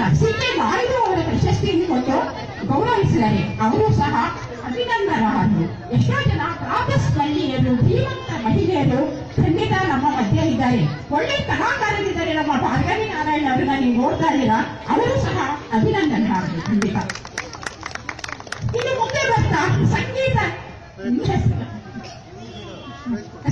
ಜನ ಸಿ.ಕೆ. ನಾಯ್ಡು ಅವರ ಪ್ರಶಸ್ತಿಯನ್ನು ಕೊಟ್ಟು ಗೌರವಿಸಿದ್ದಾರೆ. ಅವರು ಸಹ ಅಭಿನಂದನಾರ್ಹರು. ಎಷ್ಟೋ ಜನ ಪ್ರಾಪಸ್ ಮಹಿಳೆಯರು, ಧೀಮಂತ ಮಹಿಳೆಯರು ಖಂಡಿತ ನಮ್ಮ ಮಧ್ಯೆ ಇದ್ದಾರೆ. ಒಳ್ಳೆ ಕಲಾಕಾರರಿದ್ದಾರೆ. ನಮ್ಮ ಭಾರ್ಗವಿ ನಾರಾಯಣ ಅವರನ್ನ ನೀವು ನೋಡ್ತಾ ಇದ್ದೀರಾ, ಅವರು ಸಹ ಅಭಿನಂದನಾರ್ಹರು ಖಂಡಿತ. ಇನ್ನು ಮುಂದೆ ಬರ್ತಾ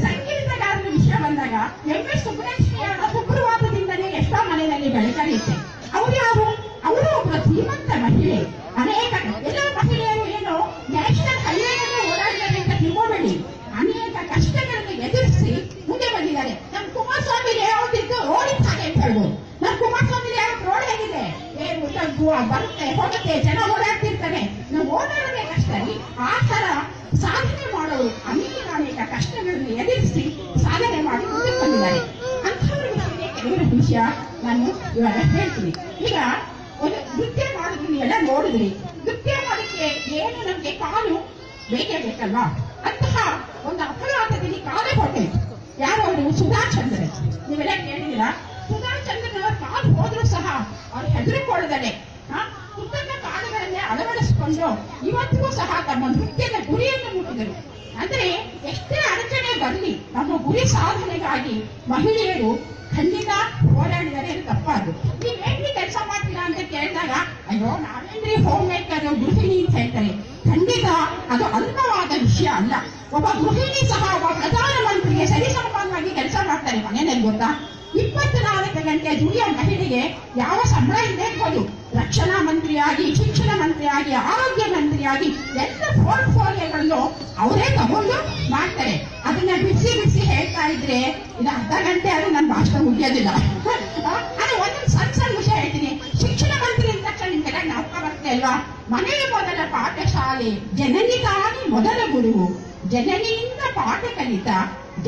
ಸಂಗೀತಗಾರರ ವಿಷಯ ಬಂದಾಗ ಎಂ.ಎಸ್. ಸುಬ್ಬಲಕ್ಷ್ಮಿ ಅವರ ಸುಪ್ರಭಾತದಿಂದಲೇ ಎಷ್ಟೋ ಮನೆಯಲ್ಲಿ ಬೆಳಕರಿಯುತ್ತೆ. ಅವರು ಯಾರು? ಅವರು ಒಬ್ಬ ಧೀಮಂತ ಮಹಿಳೆ. ಅನೇಕ ಎಲ್ಲ ಮಹಿಳೆಯರು ಏನು ನ್ಯಾಷನಲ್ ಹೈವೇನಲ್ಲಿ ಓಡಾಡಿದ್ದಾರೆ ಅಂತ ತಿಳ್ಕೊಬೇಡಿ. ಅನೇಕ ಕಷ್ಟಗಳನ್ನು ಎದುರಿಸಿ ಮುಂದೆ ಬಂದಿದ್ದಾರೆ. ನಮ್ಮ ಕುಮಾರಸ್ವಾಮಿ ಲೇಔಟ್ ಇದ್ದು ರೋಡಿನ ಹಾಗೆ ಅಂತ ಹೇಳ್ಬೋದು. ನಮ್ಮ ಕುಮಾರಸ್ವಾಮಿ ಲೇಔಟ್ ರೋಡ್ ಹೇಗಿದೆ, ಬರುತ್ತೆ ಹೋಗುತ್ತೆ, ಜನ ಓಡಾಡ್ತಿರ್ತಾರೆ. ನಾವು ಓಡಾಡೋದೇ ಕಷ್ಟ. ಆ ತರ ಸಾಧನೆ ಮಾಡೋರು ಅನೇಕ ಕಷ್ಟಗಳನ್ನು ಎದುರಿಸಿ ಸಾಧನೆ ಮಾಡಿ ಮುಂದೆ ಬಂದಿದ್ದಾರೆ. ಅಂಥವ್ರ ವಿಷಯ ಕೆಲವರ ವಿಷಯ ನಾನು ಇವಾಗ ಹೇಳ್ತೀನಿ. ಈಗ ಒಂದು ನೃತ್ಯ ಮಾಡಿದ್ರು, ನೀವೆಲ್ಲ ನೋಡಿದ್ರಿ. ನೃತ್ಯ ಮಾಡೋಕ್ಕೆ ಏನು ನಮ್ಗೆ ಕಾಲು ಬೇಕೇ ಬೇಕಲ್ವಾ? ಅಂತಹ ಒಂದು ಅಪರಾಧದಲ್ಲಿ ಕಾಲೇ ಹೊರಟೈತು. ಯಾರು ಅವರು? ಸುಧಾ ಚಂದ್ರನ್. ನೀವೆಲ್ಲ ಕೇಳಿದಿರಾ? ಸುಧಾ ಚಂದ್ರನ್ ಅವರ ಕಾಲು ಹೋದ್ರೂ ಸಹ ಅವ್ರು ಹೆದರಿಕೊಳ್ಳದಲೆ ಕೃತಜ್ಞ ಕಾಲುಗಳನ್ನೇ ಅಳವಡಿಸಿಕೊಂಡು ಇವತ್ತಿಗೂ ಸಹ ತಮ್ಮ ನೃತ್ಯದ ಗುರಿಯನ್ನು ಮುಟ್ಟಿದರು. ಅಂದ್ರೆ ಎಷ್ಟೇ ಅಡಚಣೆ ಬರಲಿ ನಮ್ಮ ಗುರಿ ಸಾಧನೆಗಾಗಿ ಮಹಿಳೆಯರು ಖಂಡಿತ ಹೋರಾಡಿದರೆ ತಪ್ಪಾದ್ರು. ನೀವೇನ್ರಿ ಕೆಲಸ ಮಾಡ್ತೀರಾ ಅಂತ ಕೇಳಿದಾಗ ಅಯ್ಯೋ ನಾವೇನ್ರಿ ಹೋಮ್ ಮೇಕರ್, ಗೃಹಿಣಿ ಅಂತ ಹೇಳ್ತಾರೆ. ಖಂಡಿತ ಅದು ಅಲ್ಪವಾದ ವಿಷಯ ಅಲ್ಲ. ಒಬ್ಬ ಗೃಹಿಣಿ ಸಹ ಒಬ್ಬ ಪ್ರಧಾನಮಂತ್ರಿಗೆ ಸರಿಸಮಾನವಾಗಿ ಕೆಲಸ ಮಾಡ್ತಾರೆ ಮನೆಯಲ್ಲಿ. ಗೊತ್ತಾ? 24 ಗಂಟೆ ದುಡಿಯೋ ಮಹಿಳೆಗೆ ಯಾವ ಸಂಬಳ ಇದೆ ಇರ್ಬೋದು. ರಕ್ಷಣಾ ಮಂತ್ರಿಯಾಗಿ, ಶಿಕ್ಷಣ ಮಂತ್ರಿಯಾಗಿ, ಆರೋಗ್ಯ ಮಂತ್ರಿಯಾಗಿ ಎಲ್ಲ ಪೋರ್ಟ್ಫೋಲಿಯೋಗಳನ್ನು ಅವರೇ ತಗೊಂಡು ಮಾಡ್ತಾರೆ. ಅದನ್ನ ಬಿಡಿಸಿ ಹೇಳ್ತಾ ಇದ್ರೆ ಇದು ಅರ್ಧ ಗಂಟೆ ಅದು ನನ್ನ ಭಾಷಣ ಮುಗಿಯೋದಿಲ್ಲ. ಅದು ಒಂದೊಂದು ಸಣ್ಣ ವಿಷಯ ಹೇಳ್ತೀನಿ. ಶಿಕ್ಷಣ ಮಂತ್ರಿ ಅಂತ ತಕ್ಷಣ ನಿಮ್ಗೆಲ್ಲ ಜ್ಞಾಪಕ ಬರುತ್ತೆ ಅಲ್ವಾ? ಮನೆಯ ಮೊದಲ ಪಾಠಶಾಲೆ, ಜನನಿಗಾಗಿ ಮೊದಲ ಗುರುವು, ಜನನಿಯಿಂದ ಪಾಠ ಕಲಿತ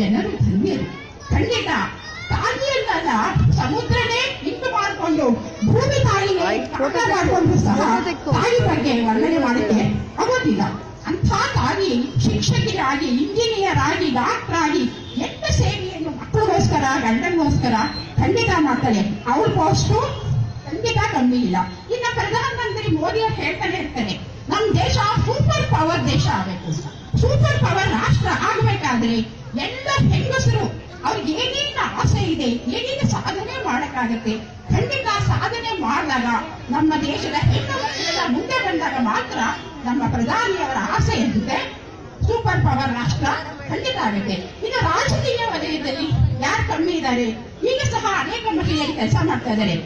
ಜನರು ಧನ್ಯರು. ಖಂಡಿತ ತಾಯಿಯಲ್ಲ ಸಮುದ್ರನೇ ಇಂಟು ಮಾಡಿಕೊಂಡು ಭೂಮಿ ತಾಯಿನೇ ಮಾಡಿಕೊಂಡು ಸಹ ತಾಯಿ ಬಗ್ಗೆ ವರ್ಣನೆ ಮಾಡಲಿಕ್ಕೆ ಆಗೋದಿಲ್ಲ. ಅಂಥ ತಾಯಿ ಶಿಕ್ಷಕಿಯಾಗಿ, ಇಂಜಿನಿಯರ್ ಆಗಿ, ಡಾಕ್ಟರ್ ಆಗಿ ಎಷ್ಟು ಸೇವೆಯನ್ನು ಮಕ್ಕಳಿಗೋಸ್ಕರ, ಗಂಡನಿಗೋಸ್ಕರ ಖಂಡಿತ ಮಾಡ್ತಾರೆ. ಅವ್ರ ಪೋಸ್ಟು ಖಂಡಿತ ಕಮ್ಮಿ ಇಲ್ಲ. ಇನ್ನ ಪ್ರಧಾನಮಂತ್ರಿ ಮೋದಿ ಅವರು ಹೇಳ್ತಾನೆ ಇರ್ತಾರೆ, ನಮ್ಮ ದೇಶ ಸೂಪರ್ ಪವರ್ ದೇಶ ಆಗಬೇಕು. ಸೂಪರ್ ಪವರ್ ರಾಷ್ಟ್ರ ಆಗಬೇಕಾದ್ರೆ ಎಲ್ಲ ಹೆಂಗಸರು ಅವ್ರಿಗೆ ಏನೇನು ಆಸೆ ಇದೆ, ಏನೇನು ಸಾಧನೆ ಮಾಡಕ್ಕಾಗತ್ತೆ, ಖಂಡಿತ ಸಾಧನೆ ಮಾಡಿದಾಗ ನಮ್ಮ ದೇಶದ ಹೆಣ್ಣು ಮಕ್ಕಳೆಲ್ಲ ಮುಂದೆ ಬಂದಾಗ ಮಾತ್ರ ನಮ್ಮ ಪ್ರಧಾನಿಯವರ ಆಸೆ ಇರುತ್ತೆ ಸೂಪರ್ ಪವರ್ ರಾಷ್ಟ್ರ ಖಂಡಿತ ಆಗುತ್ತೆ. ಇನ್ನು ರಾಜಕೀಯ ವಲಯದಲ್ಲಿ ಯಾರು ಕಮ್ಮಿ ಇದ್ದಾರೆ? ಈಗ ಸಹ ಅನೇಕ ಮಹಿಳೆಯರು ಕೆಲಸ ಮಾಡ್ತಾ ಇದ್ದಾರೆ.